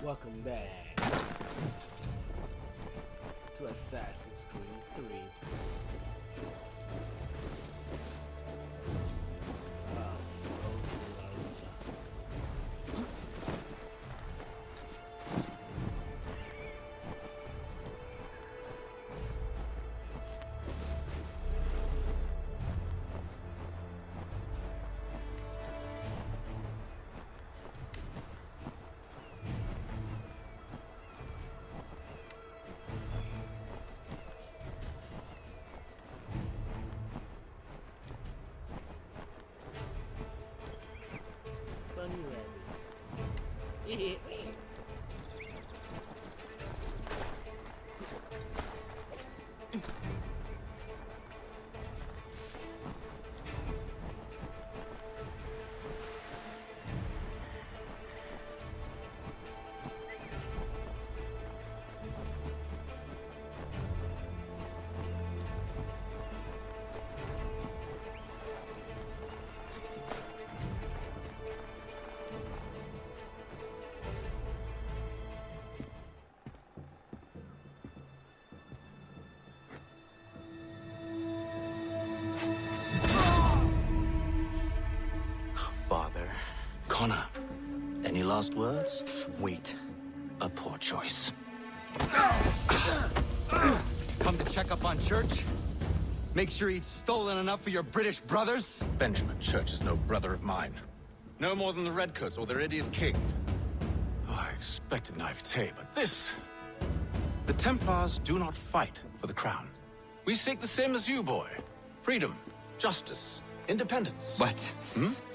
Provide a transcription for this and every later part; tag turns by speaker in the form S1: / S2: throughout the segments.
S1: Welcome back to Assassin's Creed 3. Funny rabbit.
S2: Father. Connor, any last words? Wait. A poor choice.
S3: Come to check up on Church? Make sure he'd stolen enough for your British brothers?
S2: Benjamin Church is no brother of mine. No more than the Redcoats or their idiot king. Oh, I expected naivete, but this... The Templars do not fight for the crown. We seek the same as you, boy. Freedom, justice, independence.
S3: But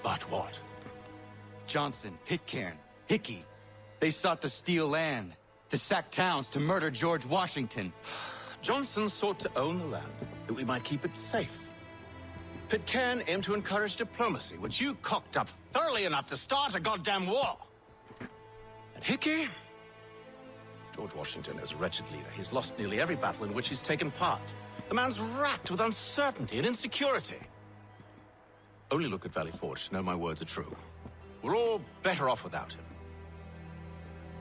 S2: But what?
S3: Johnson, Pitcairn, Hickey, they sought to steal land, to sack towns, to murder George Washington.
S2: Johnson sought to own the land, that we might keep it safe. Pitcairn aimed to encourage diplomacy, which you cocked up thoroughly enough to start a goddamn war. And Hickey? George Washington is a wretched leader. He's lost nearly every battle in which he's taken part. The man's racked with uncertainty and insecurity. Only look at Valley Forge to know my words are true. We're all better off without him.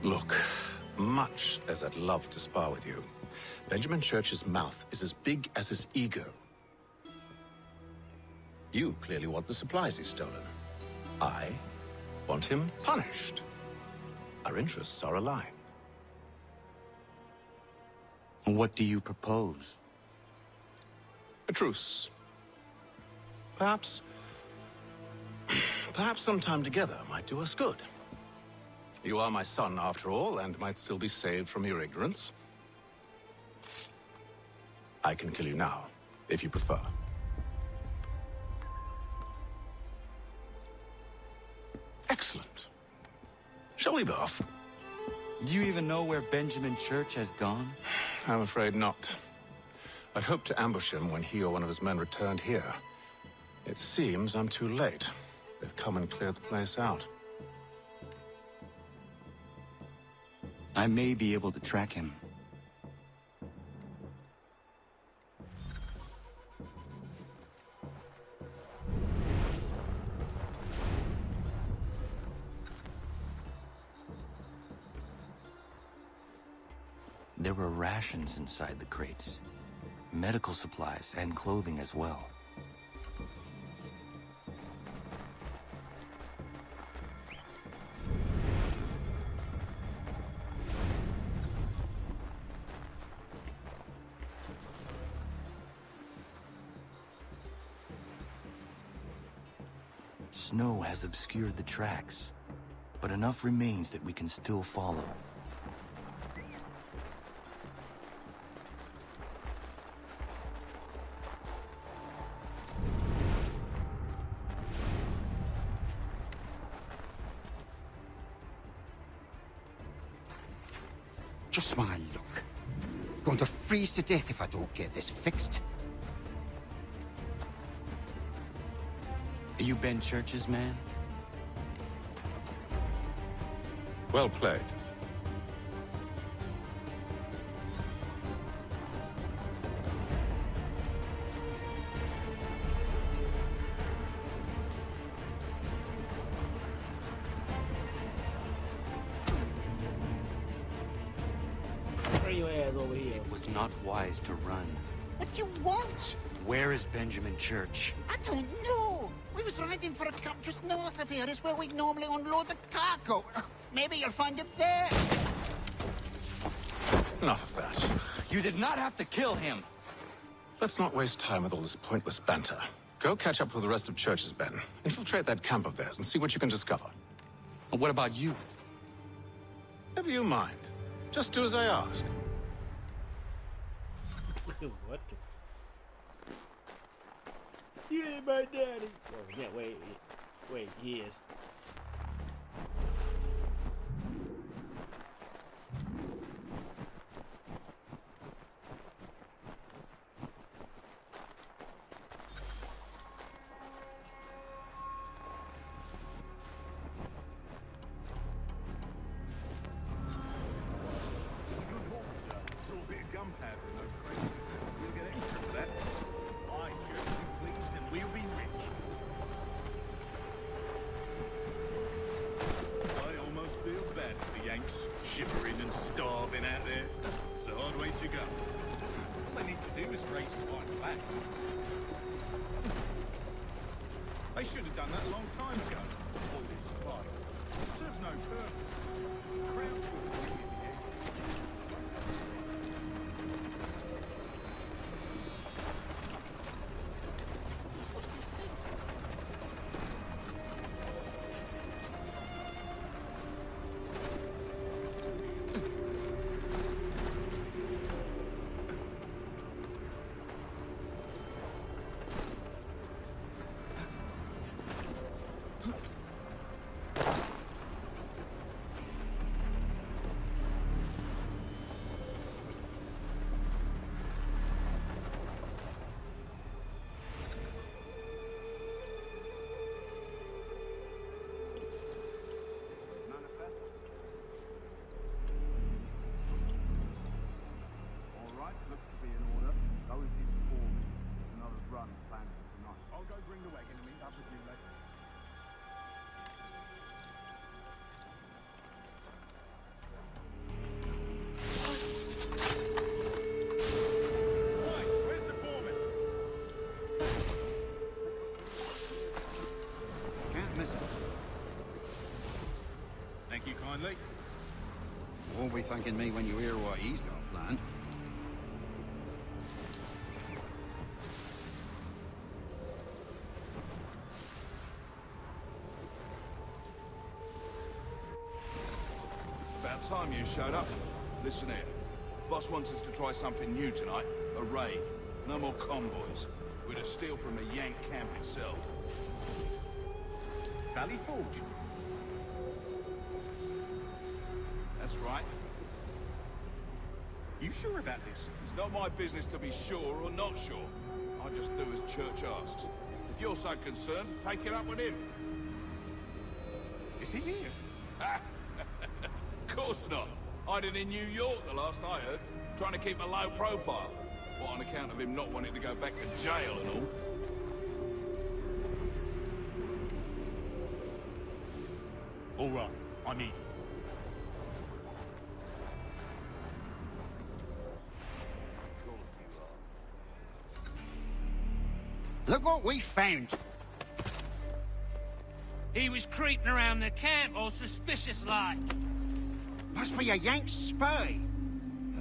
S2: Look, much as I'd love to spar with you, Benjamin Church's mouth is as big as his ego. You clearly want the supplies he's stolen. I want him punished. Our interests are aligned.
S3: What do you propose?
S2: A truce. Perhaps some time together might do us good. You are my son, after all, and might still be saved from your ignorance. I can kill you now, if you prefer. Excellent. Shall we be off?
S3: Do you even know where Benjamin Church has gone?
S2: I'm afraid not. I'd hoped to ambush him when he or one of his men returned here. It seems I'm too late. They've come and cleared the place out.
S3: I may be able to track him. There were rations inside the crates, medical supplies and clothing as well. Snow has obscured the tracks, but enough remains that we can still follow.
S4: Just my luck. Going to freeze to death if I don't get this fixed.
S3: Are you Ben Church's man?
S2: Well played.
S1: bring your ass over here.
S3: It was not wise to run.
S4: What do you want?
S3: Where is Benjamin Church?
S4: I don't know. We was riding for a camp just north of here. Is where we normally unload the cargo. Maybe you'll find him there.
S2: Enough of that.
S3: You did not have to kill him.
S2: Let's not waste time with all this pointless banter. Go catch up with the rest of Church's men. Infiltrate that camp of theirs and see what you can discover.
S3: And what about you?
S2: Never you mind. Just do as I ask.
S1: What the? Yeah, my daddy. Oh, yeah, wait, he is.
S5: Shivering and starving out there. It's a hard way to go. All they need to do is race the white flag. They should have done that a long time ago. All this fight serves no purpose. Crowds will bring in the end.
S4: What's the census?
S5: Looks to be in order. Those in form. Another run planned for tonight. I'll go bring the wagon and meet up with you later. Right, where's the foreman?
S4: Can't miss it.
S5: Thank you kindly.
S4: You won't be thanking me when you hear what he's got planned.
S6: About time you showed up. Listen here. Boss wants us to try something new tonight. A raid. No more convoys. We're to steal from the Yank camp itself.
S5: Valley Forge.
S6: That's right.
S5: You sure about this?
S6: It's not my business to be sure or not sure. I just do as Church asks. If you're so concerned, take it up with him.
S5: Is he here?
S6: Of course not. Hiding in New York, the last I heard. Trying to keep a low profile. What, on account of him not wanting to go back to jail and all?
S5: All right, I need you.
S4: Look what we found.
S7: He was creeping around the camp all suspicious like.
S4: Must be a Yank spy.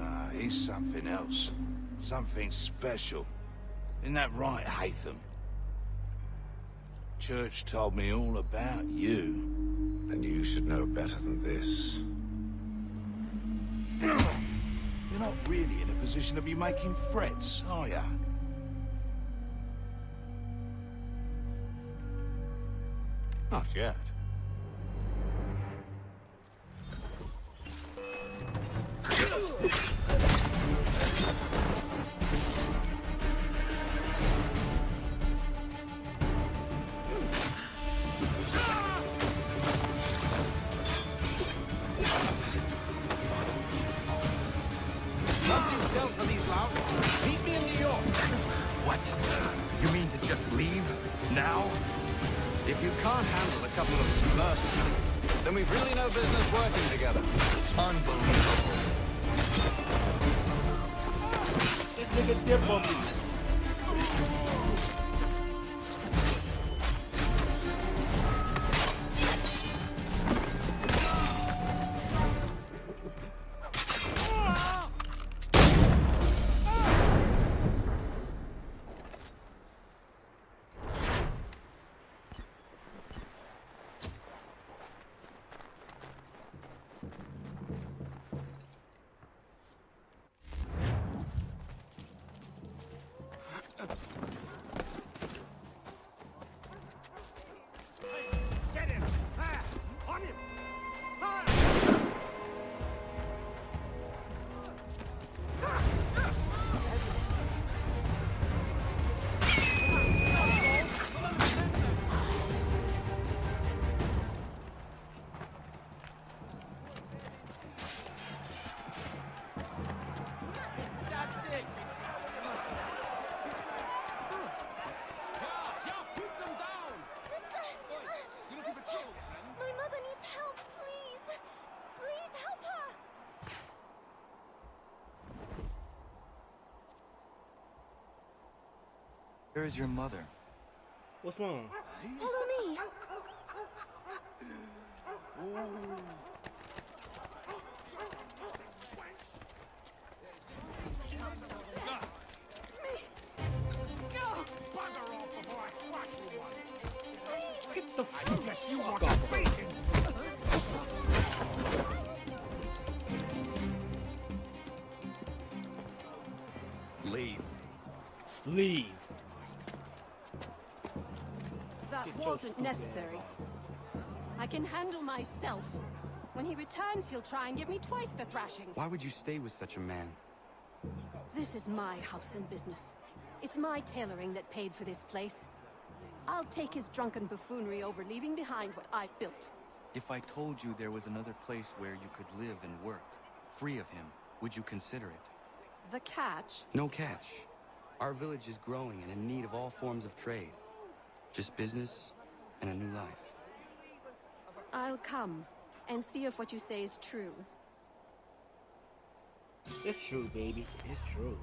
S6: Ah, he's something else. Something special. Isn't that right, Hatham? Church told me all about you.
S2: Then you should know better than this.
S6: You're not really in a position to be making threats, are you?
S2: Not yet. Once you've dealt with these louts, meet me in New York.
S3: What? You mean to just leave? Now?
S2: If you can't handle a couple of mercenaries, then we've really no business working together.
S3: Unbelievable.
S1: This nigga dip on me.
S5: Get him! Ah! On him! Ah!
S8: Mister! My mother needs help, please! Please help her!
S3: Where is your mother?
S1: What's wrong?
S8: Follow me!
S5: Get the fuck you want to beat him!
S3: Leave.
S1: Leave.
S9: That wasn't necessary. I can handle myself. When he returns, he'll try and give me twice the thrashing.
S3: Why would you stay with such a man?
S9: This is my house and business. It's my tailoring that paid for this place. I'll take his drunken buffoonery over leaving behind what I've built.
S3: If I told you there was another place where you could live and work, free of him, would you consider it?
S9: The catch?
S3: No catch. Our village is growing and in need of all forms of trade. Just business and a new life.
S9: I'll come and see if what you say is true.
S1: It's true, baby. It's true.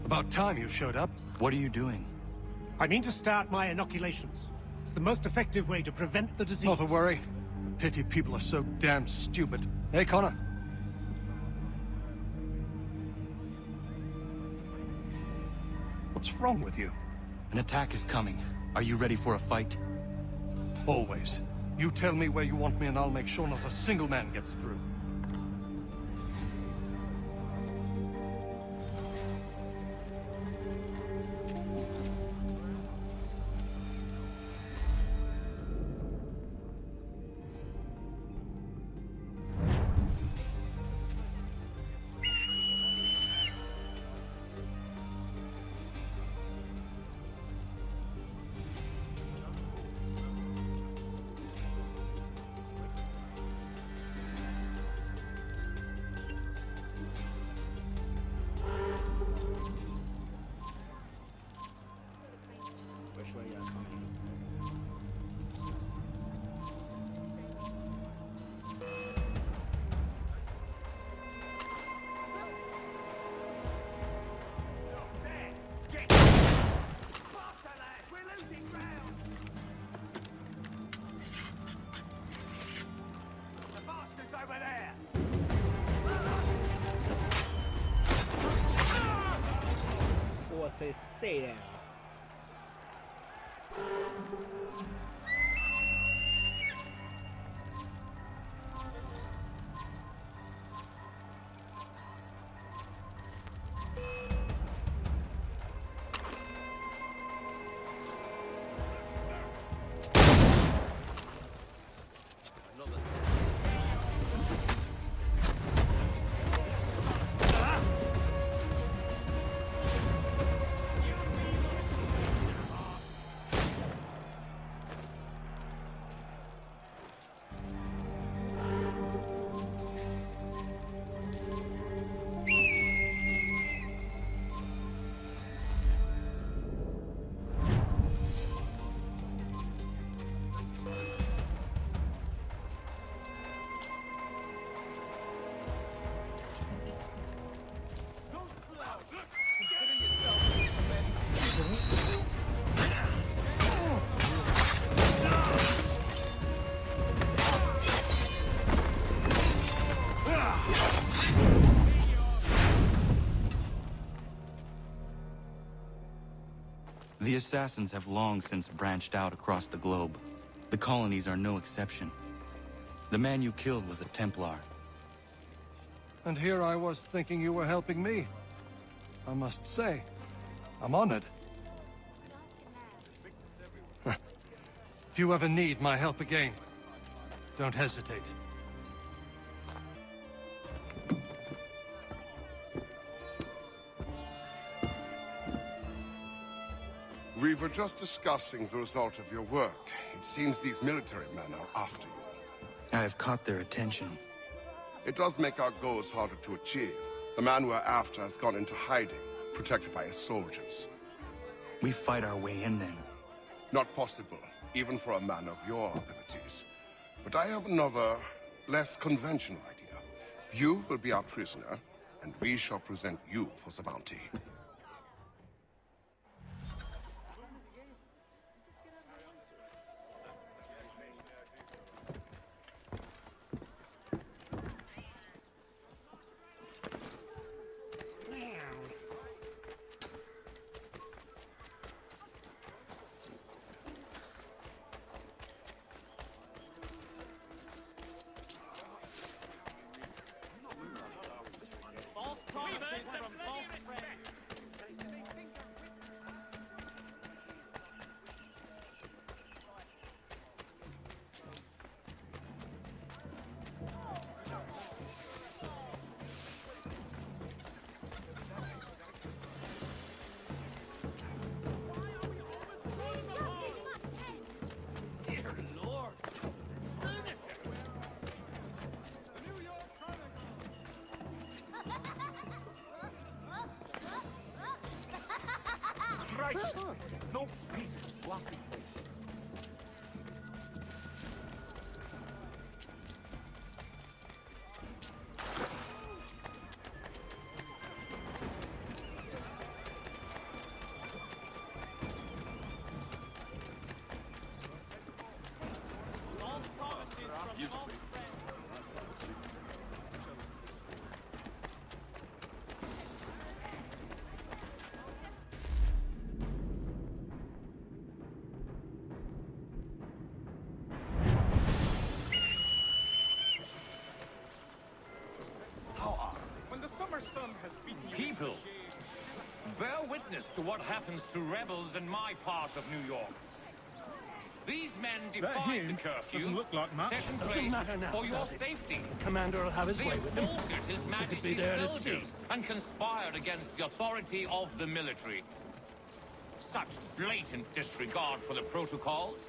S10: About time you showed up.
S3: What are you doing?
S10: I mean to start my inoculations. It's the most effective way to prevent the disease.
S11: Not to worry. Pity people are so damn stupid. Hey, Connor. What's wrong with you?
S3: An attack is coming. Are you ready for a fight?
S11: Always. You tell me where you want me and I'll make sure not a single man gets through.
S1: Which way y'all coming? Or say stay down.
S3: The assassins have long since branched out across the globe. The colonies are no exception. The man you killed was a Templar.
S11: And here I was thinking you were helping me. I must say, I'm honored. If you ever need my help again, don't hesitate.
S12: We were just discussing the result of your work. It seems these military men are after you.
S3: I have caught their attention.
S12: It does make our goals harder to achieve. The man we're after has gone into hiding, protected by his soldiers.
S3: We fight our way in then.
S12: Not possible, even for a man of your abilities. But I have another, less conventional idea. You will be our prisoner, and we shall present you for the bounty.
S5: No reasons, blasted place.
S7: People, bear witness to what happens to rebels in my part of New York. These men defied the curfew.
S5: Doesn't look like much.
S7: Set in
S10: Doesn't
S7: place
S10: matter now,
S7: for your
S10: does it?
S7: safety.
S10: Commander will have his
S7: They
S10: way with him.
S7: assaulted His
S10: So could be
S7: Majesty's
S10: there to
S7: soldiers
S10: see.
S7: and conspired against the authority of the military. Such blatant disregard for the protocols,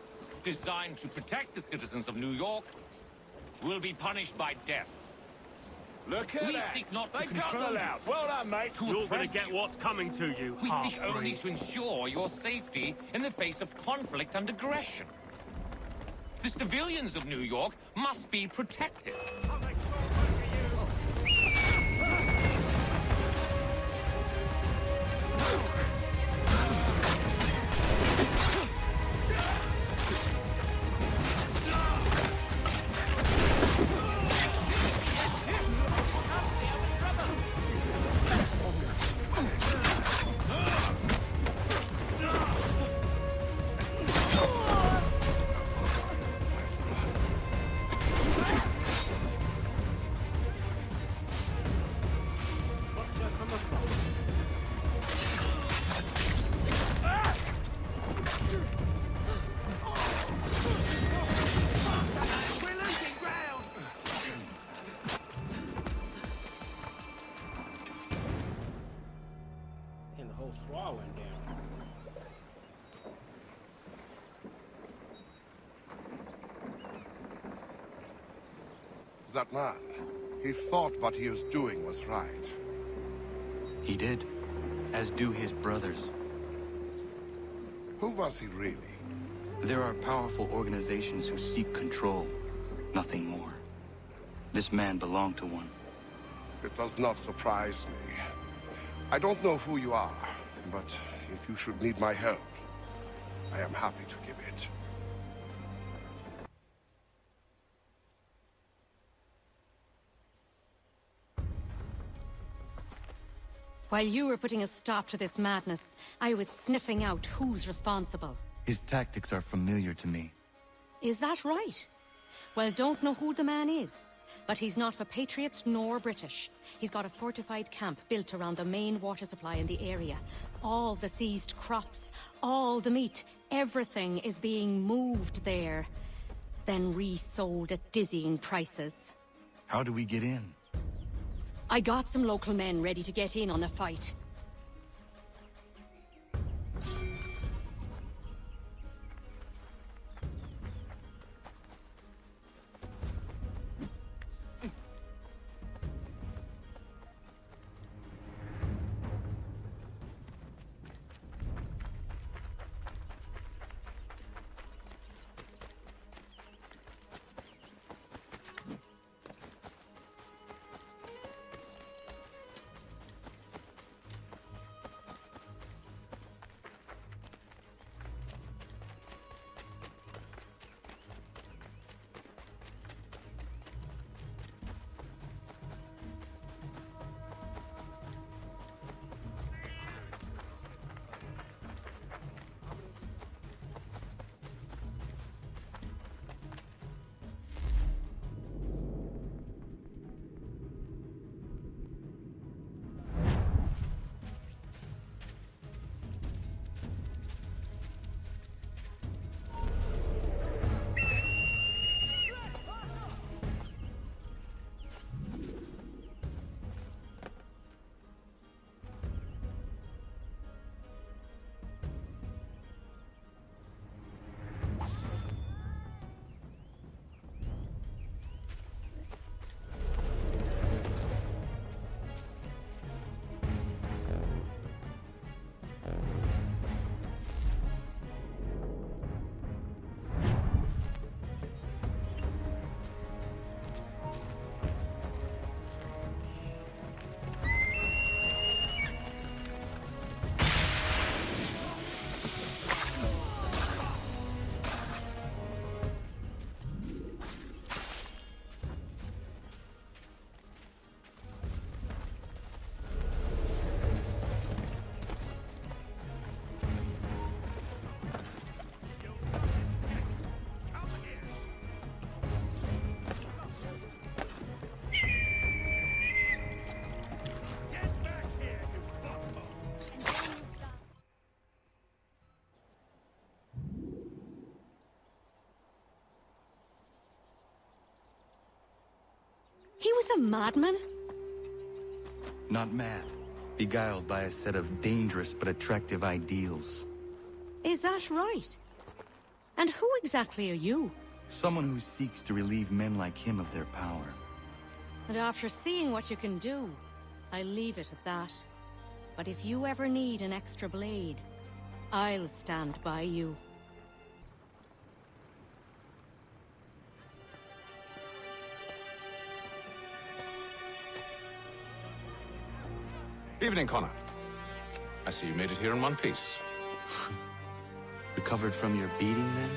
S7: designed to protect the citizens of New York, will be punished by death.
S6: Look at
S7: We
S6: that!
S7: seek not to
S6: They cut
S7: control
S6: the loud. Well done, mate.
S1: You're gonna get what's coming to you,
S7: We seek
S1: half-breed.
S7: only to ensure your safety in the face of conflict and aggression. The civilians of New York must be protected.
S1: And the whole swallow went down.
S12: That man, he thought what he was doing was right.
S3: He did, as do his brothers.
S12: Who was he really?
S3: There are powerful organizations who seek control, nothing more. This man belonged to one.
S12: It does not surprise me. I don't know who you are, but if you should need my help, I am happy to give it.
S13: While you were putting a stop to this madness, I was sniffing out who's responsible.
S3: His tactics are familiar to me.
S13: Is that right? Well, don't know who the man is, but he's not for Patriots nor British. He's got a fortified camp built around the main water supply in the area. All the seized crops, all the meat, everything is being moved there, then resold at dizzying prices.
S3: How do we get in?
S13: I got some local men ready to get in on the fight. He was a madman?
S3: Not mad. Beguiled by a set of dangerous but attractive ideals.
S13: Is that right? And who exactly are you?
S3: Someone who seeks to relieve men like him of their power.
S13: And after seeing what you can do, I leave it at that. But if you ever need an extra blade, I'll stand by you.
S2: Evening, Connor. I see you made it here in one piece.
S3: Recovered from your beating, then?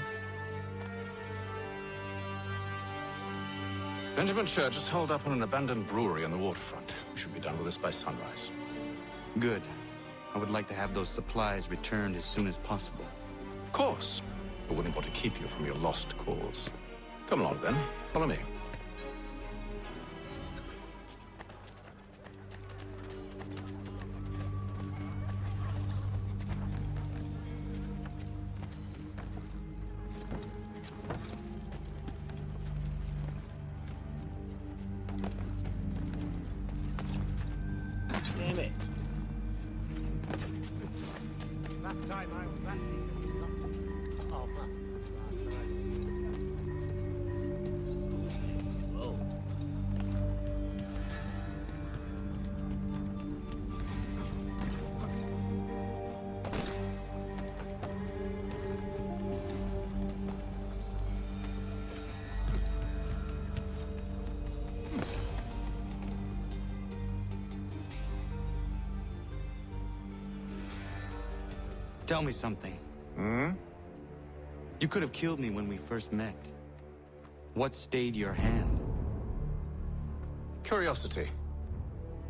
S2: Benjamin Church is holed up on an abandoned brewery on the waterfront. We should be done with this by sunrise.
S3: Good. I would like to have those supplies returned as soon as possible.
S2: Of course. I wouldn't want to keep you from your lost cause. Come along, then. Follow me.
S1: Damn it.
S10: Last time I was at the... Oh, man.
S1: Whoa.
S3: Tell me something.
S2: Hmm?
S3: You could have killed me when we first met. What stayed your hand?
S2: Curiosity.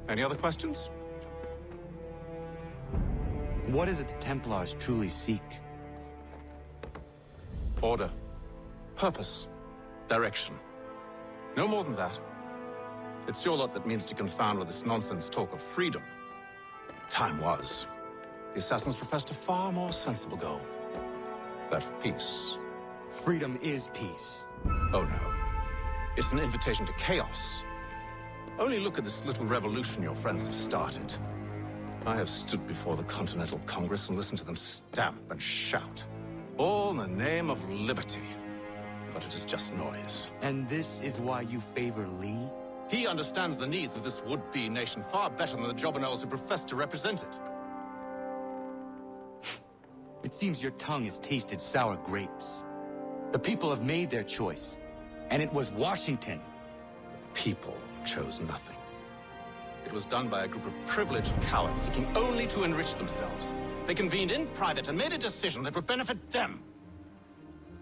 S2: Any other questions?
S3: What is it the Templars truly seek?
S2: Order. Purpose. Direction. No more than that. It's your lot that means to confound with this nonsense talk of freedom. Time was. The assassins professed a far more sensible goal. That of peace.
S3: Freedom is peace.
S2: Oh no. It's an invitation to chaos. Only look at this little revolution your friends have started. I have stood before the Continental Congress and listened to them stamp and shout. All in the name of liberty. But it is just noise.
S3: And this is why you favor Lee?
S2: He understands the needs of this would-be nation far better than the jobberknolls who profess to represent it.
S3: It seems your tongue has tasted sour grapes. The people have made their choice, and it was Washington.
S2: People chose nothing. It was done by a group of privileged cowards seeking only to enrich themselves. They convened in private and made a decision that would benefit them.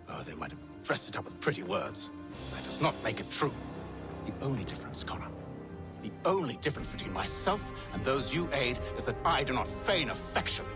S2: Oh, they might have dressed it up with pretty words. That does not make it true. The only difference, Connor, the only difference between myself and those you aid is that I do not feign affection.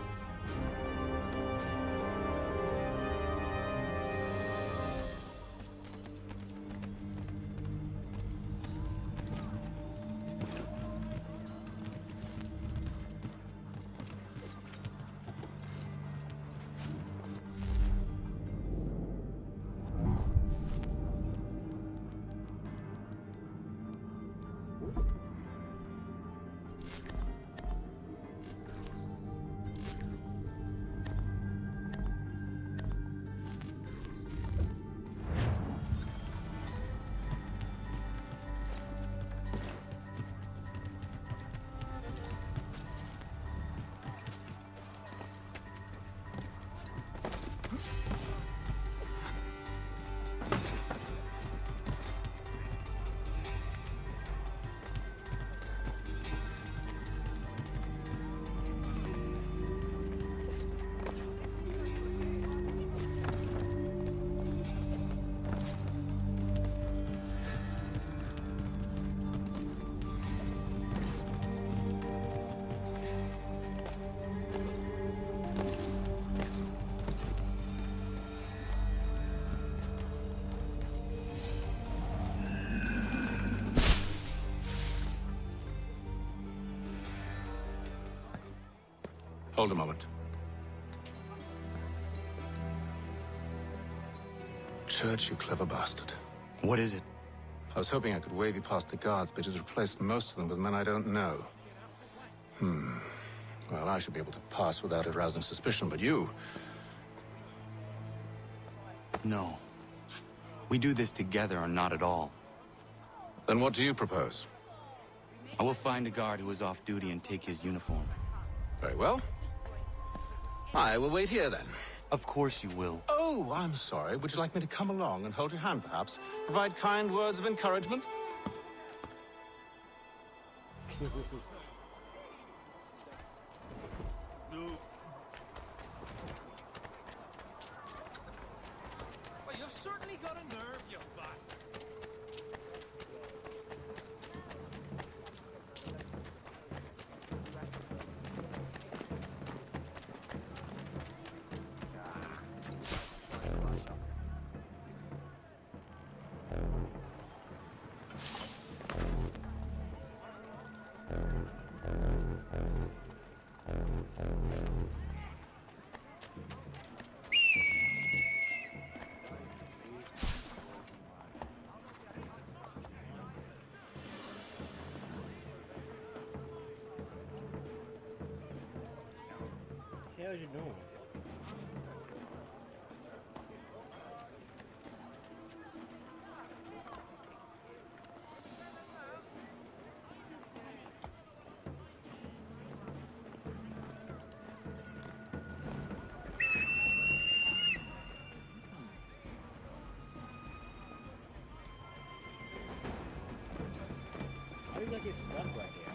S2: Hold a moment. Church, you clever bastard.
S3: What is it?
S2: I was hoping I could wave you past the guards, but he's replaced most of them with men I don't know. Well, I should be able to pass without arousing suspicion, but you...
S3: No. We do this together or not at all.
S2: Then what do you propose?
S3: I will find a guard who is off duty and take his uniform.
S2: Very well. I will wait here, then.
S3: Of course you will.
S2: Oh, I'm sorry. Would you like me to come along and hold your hand, perhaps? Provide kind words of encouragement?
S5: Well, you've certainly got a nerve, you bastard.
S1: How's you doing? How are you gonna get stuck right here?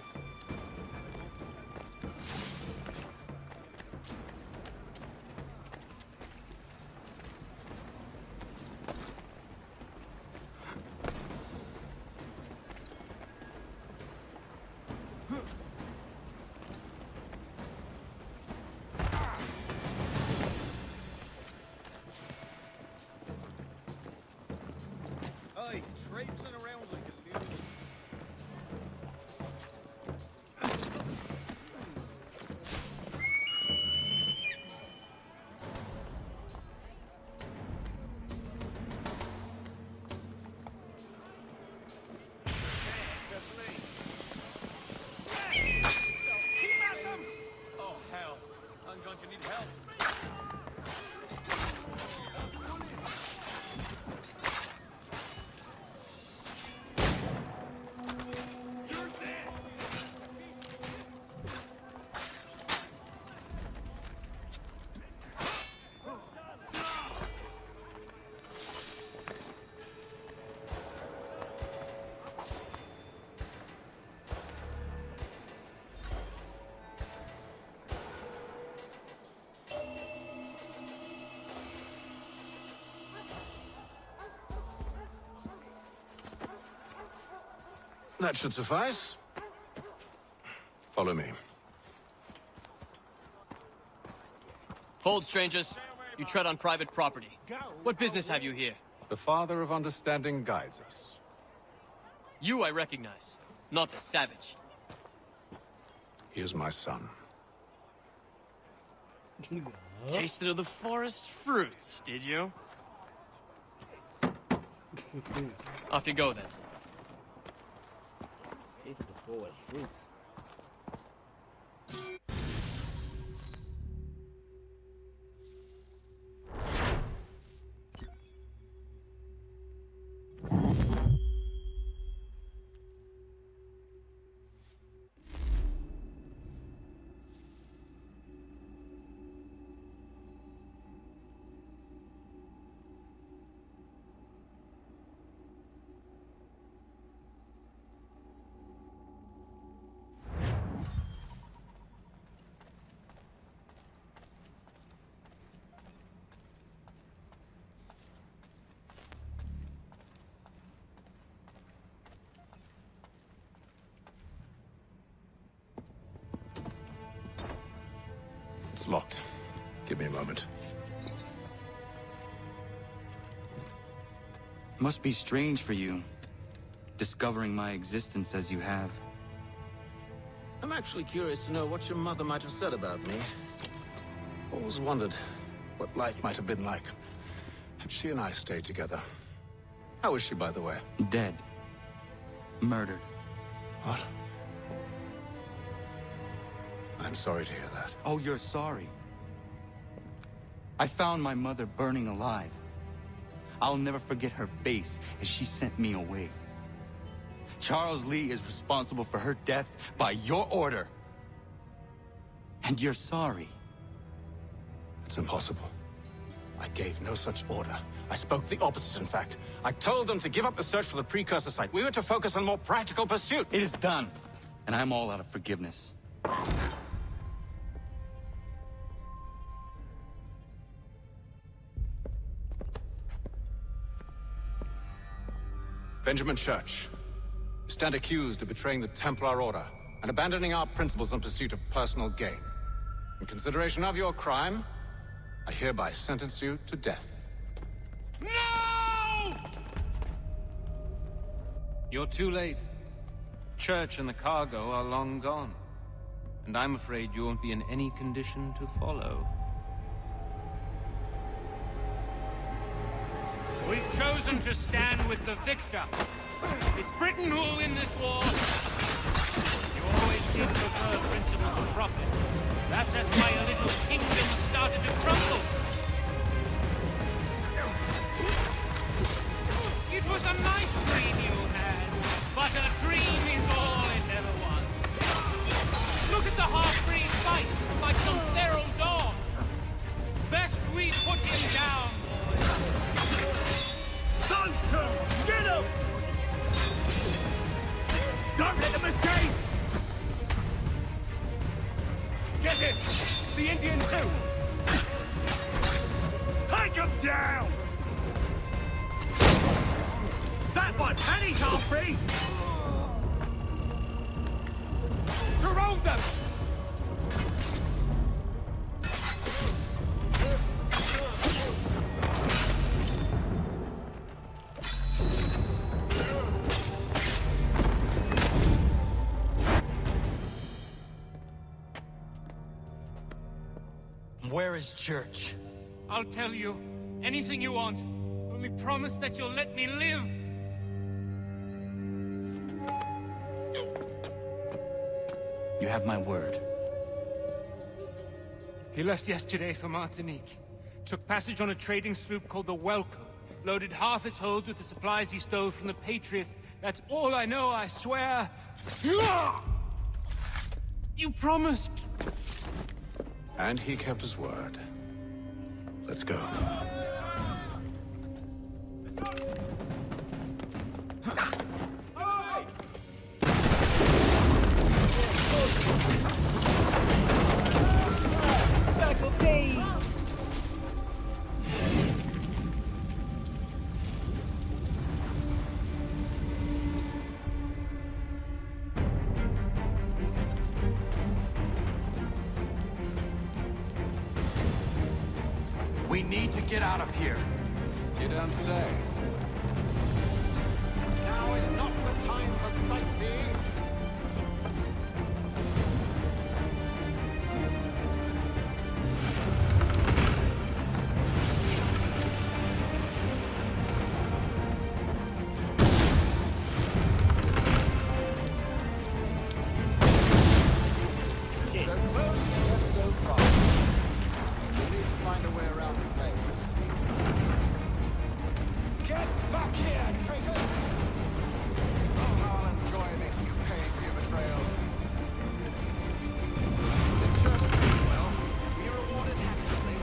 S2: That should suffice. Follow me.
S14: Hold, strangers. You tread on private property. What business have you here?
S2: The Father of Understanding guides us.
S14: You I recognize, not the savage.
S2: He is my son.
S14: Tasted of the forest fruits, did you? Off you go, then.
S1: Taste of the forest fruits.
S2: It's locked. Give me a moment.
S3: Must be strange for you, discovering my existence as you have.
S2: I'm actually curious to know what your mother might have said about me. Always wondered what life might have been like had she and I stayed together. How is she, by the way?
S3: Dead. Murdered.
S2: What? I'm sorry to hear that.
S3: Oh, you're sorry. I found my mother burning alive. I'll never forget her face as she sent me away. Charles Lee is responsible for her death by your order. And you're sorry.
S2: It's impossible. I gave no such order. I spoke the opposite, in fact. I told them to give up the search for the precursor site. We were to focus on more practical pursuit.
S3: It is done. And I'm all out of forgiveness.
S2: Benjamin Church, you stand accused of betraying the Templar Order and abandoning our principles in pursuit of personal gain. In consideration of your crime, I hereby sentence you to death.
S7: No! You're too late. Church and the cargo are long gone. And I'm afraid you won't be in any condition to follow. We've chosen to stand with the victor. It's Britain who will win this war. You always did prefer principles of profit. That's why a little kingdom started to crumble. It was a nice dream you had, but a dream is all it ever was. Look at the half-breed fight, like some feral dog. Best we put him down, boys.
S5: Those two! Get him! Don't let them escape! Get him! The Indian too! Take him down! That one! And he's half-breed! Surround them!
S3: Where is Church?
S7: I'll tell you. Anything you want. Only promise that you'll let me live.
S3: You have my word.
S7: He left yesterday for Martinique. Took passage on a trading sloop called the Welcome. Loaded half its hold with the supplies he stole from the Patriots. That's all I know, I swear. You promised.
S2: And he kept his word. Let's go.
S3: need to get out of here.
S2: You don't say.
S7: Now is not the time for sightseeing.
S2: So close, yet so far. We need to find a way around the flames.
S5: Get back here, traitors!
S2: Oh, how I'll enjoy making you pay for your betrayal. The church pays well. We are rewarded handsomely.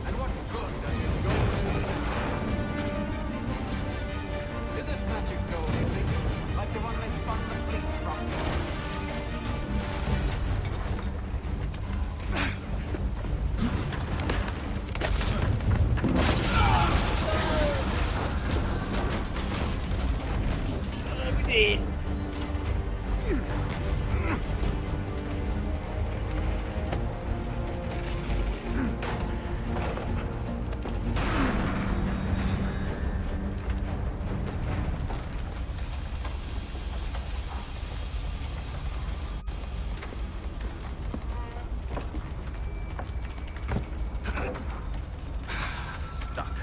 S2: And what good does your gold do now? Is it magic gold, you think? Like the one they spun the fleece from? Stuck.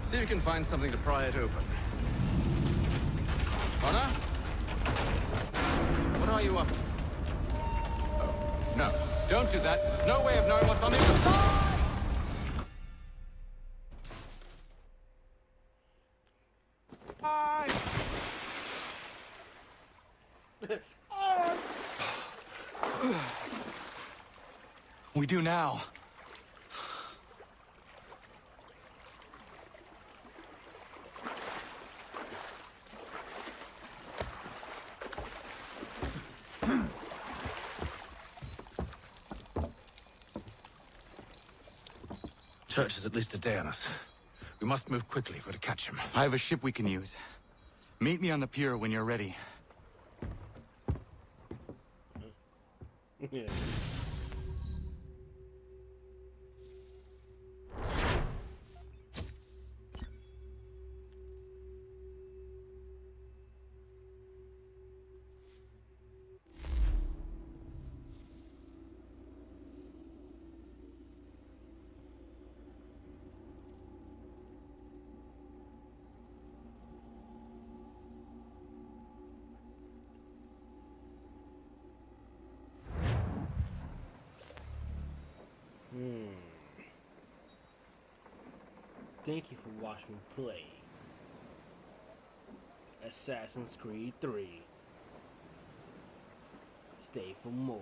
S2: See if you can find something to pry it open. Connor? What are you up to? Oh, no. Don't do that. There's no way of knowing what's on the other side! Bye!
S3: We do now.
S2: Church is at least a day on us. We must move quickly if we're to catch him.
S3: I have a ship we can use. Meet me on the pier when you're ready.
S1: Yeah. Thank you for watching me play Assassin's Creed 3. Stay for more.